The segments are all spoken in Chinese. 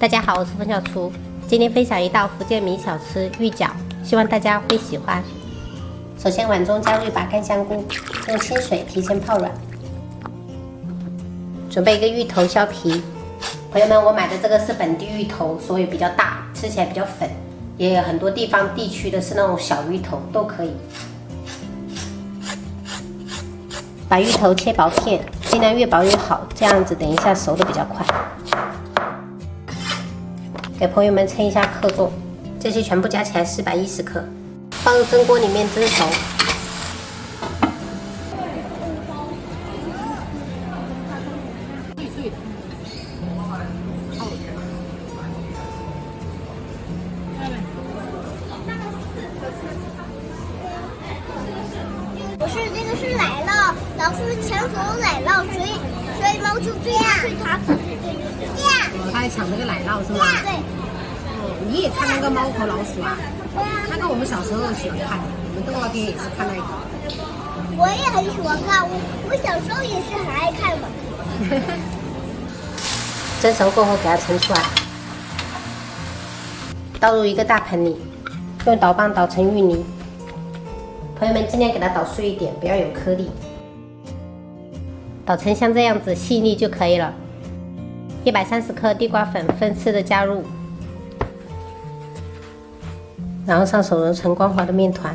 大家好，我是冯小厨，今天分享一道福建名小吃芋饺，希望大家会喜欢。首先碗中加入一把干香菇，用清水提前泡软。准备一个芋头削皮。朋友们，我买的这个是本地芋头，所以比较大，吃起来比较粉。也有很多地方地区的是那种小芋头，都可以。把芋头切薄片，尽量越薄越好，这样子等一下熟的比较快。给朋友们称一下克重，这些全部加起来410克，放入蒸锅里面蒸熟。不是，这个是奶酪，老师抢走奶酪，所以猫就这样，所以它这样。他还抢那个奶酪是吗？对。你也看那个猫和老鼠啊？那个我们小时候喜欢看的，我们动画片也是看那个。我也很喜欢看，我小时候也是很爱看的。蒸熟过后给它盛出来，倒入一个大盆里，用捣棒捣成芋泥。朋友们尽量给它捣碎一点，不要有颗粒，捣成像这样子细腻就可以了。130克地瓜粉分次的加入，然后上手揉成光滑的面团。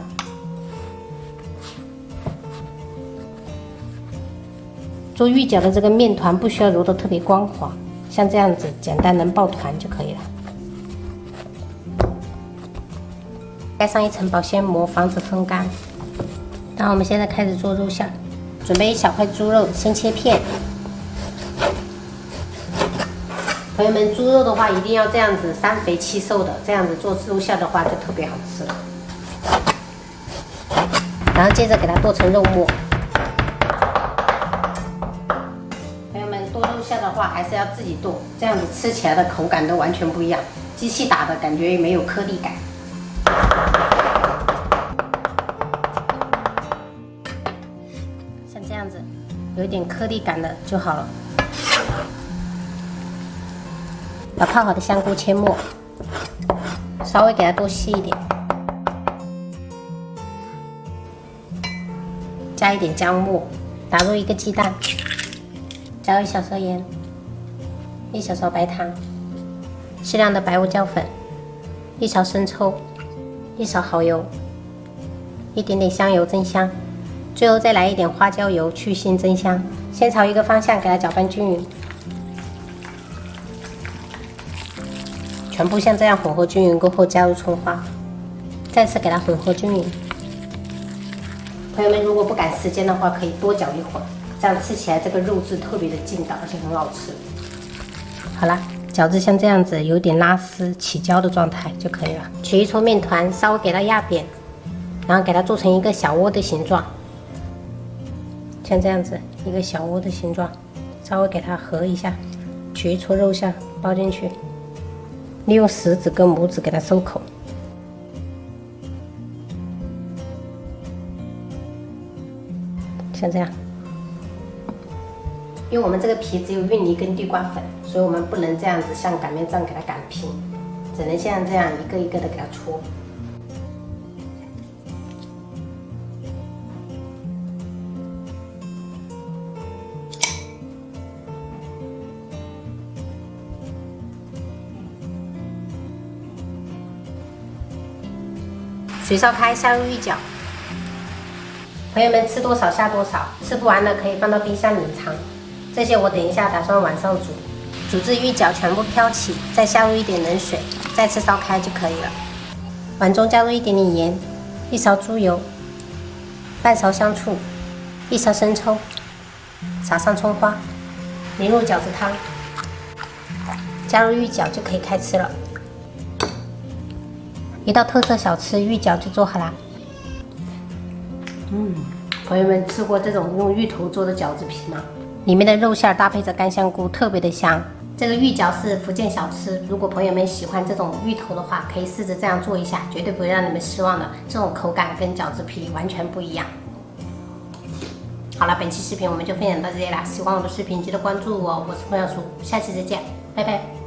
做芋饺的这个面团不需要揉得特别光滑，像这样子简单能抱团就可以了。盖上一层保鲜膜，防止风干。然后我们现在开始做肉馅，准备一小块猪肉，先切片。朋友们，猪肉的话一定要这样子3肥7瘦的，这样子做肉馅的话就特别好吃了。然后接着给它剁成肉末。朋友们，剁肉馅的话还是要自己剁，这样子吃起来的口感都完全不一样。机器打的感觉也没有颗粒感。像这样子，有一点颗粒感的就好了。把泡好的香菇切末，稍微给它剁细一点，加一点姜末，打入一个鸡蛋，加入1小勺盐，1小勺白糖，适量的白胡椒粉，1勺生抽，1勺蚝油，一点点香油增香，最后再来一点花椒油去腥增香。先朝一个方向给它搅拌均匀。全部像这样混合均匀过后，加入葱花，再次给它混合均匀。朋友们，如果不赶时间的话，可以多搅一会儿，这样吃起来这个肉质特别的劲道，而且很好吃。好啦，饺子像这样子有点拉丝起胶的状态就可以了。取一撮面团，稍微给它压扁，然后给它做成一个小窝的形状，像这样子一个小窝的形状，稍微给它合一下，取一撮肉馅包进去。利用食指跟拇指给它收口，像这样。因为我们这个皮只有芋泥跟地瓜粉，所以我们不能这样子像擀面杖给它擀平，只能像这样一个一个的给它搓。水烧开，下入芋饺。朋友们吃多少下多少，吃不完了可以放到冰箱冷藏。这些我等一下打算晚上煮。煮至芋饺全部飘起，再下入一点冷水，再次烧开就可以了。碗中加入一点点盐，1勺猪油，半勺香醋，1勺生抽，撒上葱花，淋入饺子汤，加入芋饺就可以开吃了。一道特色小吃芋饺就做好啦。朋友们吃过这种用芋头做的饺子皮吗？里面的肉馅搭配着干香菇，特别的香。这个芋饺是福建小吃，如果朋友们喜欢这种芋头的话，可以试着这样做一下，绝对不会让你们失望的。这种口感跟饺子皮完全不一样。好了，本期视频我们就分享到这里啦，喜欢我的视频记得关注我，我是冯小厨，下期再见，拜拜。